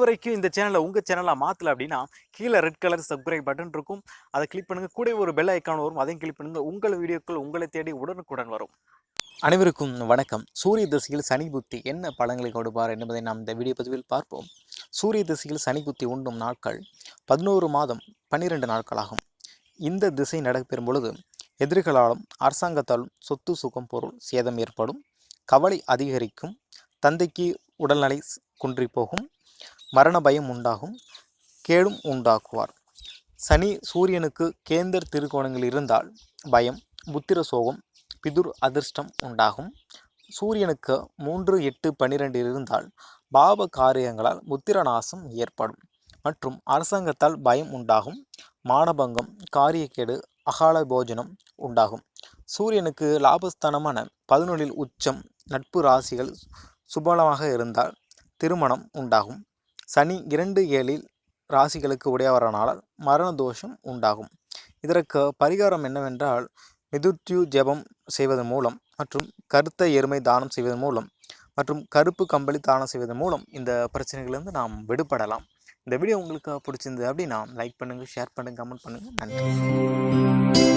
வரைக்கும் இந்த சேனலை உங்கள் சேனலாக மாற்றலை அப்படின்னா கீழே ரெட் கலர் சப்ஸ்கிரைப் பட்டன் இருக்கும். அதை கிளிக் பண்ணுங்கள். கூட ஒரு பெல் ஐக்கான் வரும், அதையும் கிளிக் பண்ணுங்கள். உங்கள் வீடியோக்கள் உங்களை தேடி உடனுக்குடன் வரும். அனைவருக்கும் வணக்கம். சூரிய திசையில் சனி புத்தி என்ன பலன்களை கொடுப்பார் என்பதை நாம் இந்த வீடியோ பதிவில் பார்ப்போம். சூரிய திசையில் சனி புத்தி உண்டும் நாட்கள் 11 மாதம் 12 நாட்களாகும். இந்த திசை நடைபெறும் பொழுது எதிர்களாலும் அரசாங்கத்தாலும் சொத்து சுகம் பொருள் சேதம் ஏற்படும், கவலை அதிகரிக்கும், தந்தைக்கு உடல்நிலை குன்றி போகும், மரண பயம் உண்டாகும், கேடும் உண்டாக்குவார். சனி சூரியனுக்கு கேந்தர் திருக்கோணங்கள் இருந்தால் பயம், புத்திர சோகம், பிதுர் அதிர்ஷ்டம் உண்டாகும். சூரியனுக்கு 3, 8, 12 இருந்தால் பாவ காரியங்களால் புத்திரநாசம் ஏற்படும் மற்றும் அரசாங்கத்தால் பயம் உண்டாகும், மானபங்கம், காரியக்கேடு, அகால போஜனம் உண்டாகும். சூரியனுக்கு லாபஸ்தானமான 11 உச்சம், நட்பு ராசிகள் சுபலமாக இருந்தால் திருமணம் உண்டாகும். சனி 2, 7 ராசிகளுக்கு உடையவரனால் மரண தோஷம் உண்டாகும். இதற்கு பரிகாரம் என்னவென்றால் மிதுத்யு ஜெபம் செய்வதன் மூலம் மற்றும் கருத்த எருமை தானம் செய்வதன் மூலம் மற்றும் கருப்பு கம்பளி தானம் செய்வதன் மூலம் இந்த பிரச்சனைகளிலிருந்து நாம் விடுபடலாம். இந்த வீடியோ உங்களுக்கு பிடிச்சிருந்தது அப்படின்னா லைக் பண்ணுங்கள், ஷேர் பண்ணுங்கள், கமெண்ட் பண்ணுங்கள். நன்றி.